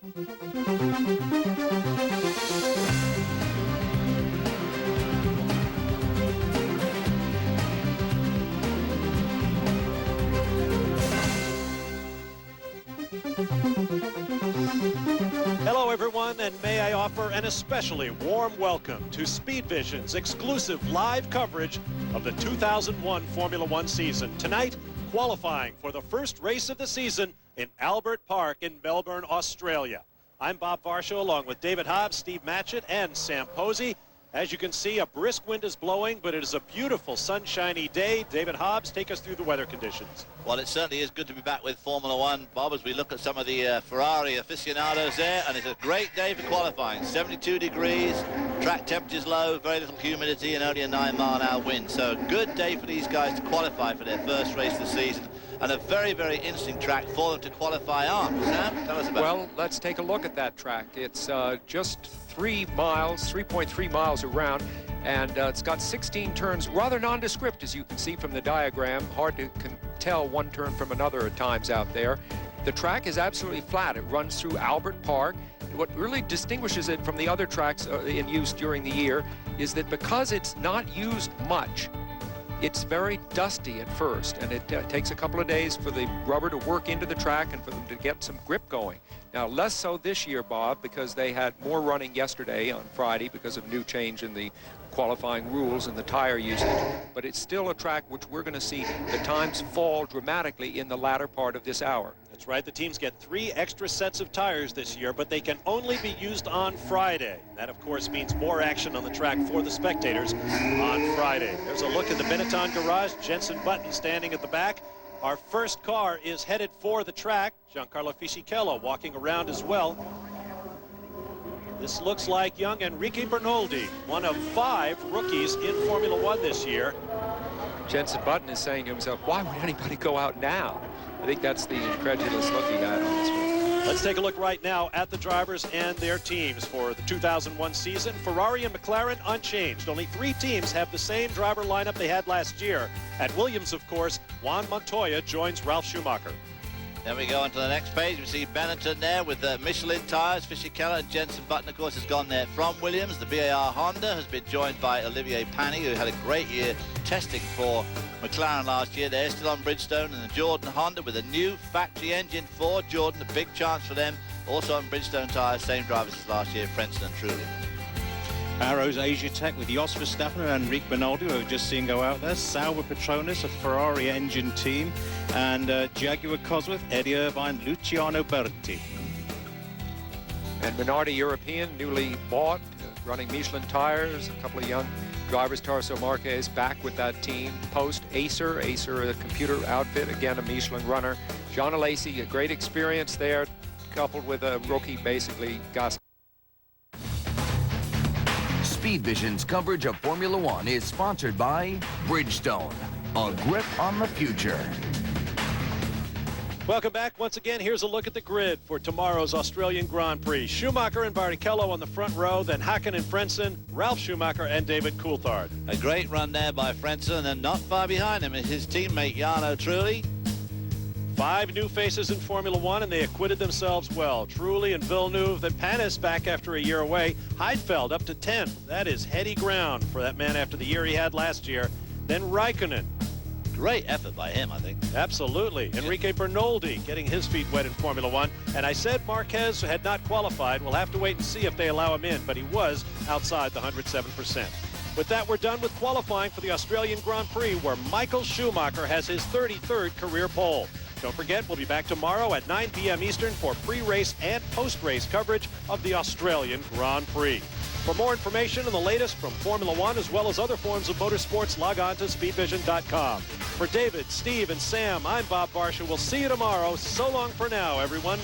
Hello, everyone, and may I offer an especially warm welcome to Speed Vision's exclusive live coverage of the 2001 Formula One season. Tonight, qualifying for the first race of the season in Albert Park in Melbourne, Australia. I'm Bob Varsho, along with David Hobbs, Steve Matchett, and Sam Posey. As you can see, a brisk wind is blowing, but it is a beautiful sunshiny day. David Hobbs, take us through the weather conditions. Well, it certainly is good to be back with Formula One, Bob, as we look at some of the Ferrari aficionados there, and it's a great day for qualifying. 72 degrees, track temperature's low, very little humidity, and only a 9-mile-an-hour wind. So a good day for these guys to qualify for their first race of the season, and a very, very interesting track for them to qualify on. Sam, tell us about it. Well, let's take a look at that track. It's just 3.3 miles around, and it's got 16 turns, rather nondescript, as you can see from the diagram. Hard to tell one turn from another at times out there. The track is absolutely flat. It runs through Albert Park. What really distinguishes it from the other tracks in use during the year is that because it's not used much, it's very dusty at first, and it takes a couple of days for the rubber to work into the track and for them to get some grip going. Now, less so this year, Bob, because they had more running yesterday on Friday because of new change in the qualifying rules and the tire usage. But it's still a track which we're going to see the times fall dramatically in the latter part of this hour. That's right. The teams get 3 extra sets of tires this year, but they can only be used on Friday. That, of course, means more action on the track for the spectators on Friday. There's a look at the Benetton garage. Jensen Button standing at the back. Our first car is headed for the track. Giancarlo Fisichella walking around as well. This looks like young Enrique Bernoldi, one of 5 rookies in Formula One this year. Jensen Button is saying to himself, why would anybody go out now? I think that's the incredulous look he had on this one. Let's take a look right now at the drivers and their teams for the 2001 season. Ferrari and McLaren unchanged. Only 3 teams have the same driver lineup they had last year. At Williams, of course, Juan Montoya joins Ralf Schumacher. Then we go on to the next page. We see Benetton there with the Michelin tyres. Fisichella and Jensen Button, of course, has gone there from Williams. The BAR Honda has been joined by Olivier Panis, who had a great year testing for McLaren last year. They're still on Bridgestone, and the Jordan Honda with a new factory engine for Jordan. A big chance for them. Also on Bridgestone tyres, same drivers as last year, Frentzen and Trulli. Arrows Asia Tech with Jos Verstappen and Enrique Bernoldi, who we've just seen go out there. Sauber Petronas, a Ferrari engine team. And Jaguar Cosworth, Eddie Irvine, Luciano Berti. And Minardi European, newly bought, running Michelin tires. A couple of young drivers, Tarso Marquez back with that team. Post Acer, a computer outfit, again a Michelin runner. John Alesi, a great experience there, coupled with a rookie, basically, Gus. Speed Vision's coverage of Formula One is sponsored by Bridgestone, a grip on the future. Welcome back. Once again, here's a look at the grid for tomorrow's Australian Grand Prix. Schumacher and Barrichello on the front row, then Hakkinen and Frentzen, Ralf Schumacher and David Coulthard. A great run there by Frentzen, and not far behind him is his teammate Jarno Trulli. 5 new faces in Formula One, and they acquitted themselves well. Trulli and Villeneuve, then Panis back after a year away. Heidfeld up to 10th. That is heady ground for that man after the year he had last year. Then Raikkonen. Great effort by him, I think. Absolutely. Enrique Bernoldi getting his feet wet in Formula One. And I said Marquez had not qualified. We'll have to wait and see if they allow him in, but he was outside the 107%. With that, we're done with qualifying for the Australian Grand Prix, where Michael Schumacher has his 33rd career pole. Don't forget, we'll be back tomorrow at 9 p.m. Eastern for pre-race and post-race coverage of the Australian Grand Prix. For more information on the latest from Formula One, as well as other forms of motorsports, log on to speedvision.com. For David, Steve, and Sam, I'm Bob Varsho. We'll see you tomorrow. So long for now, everyone.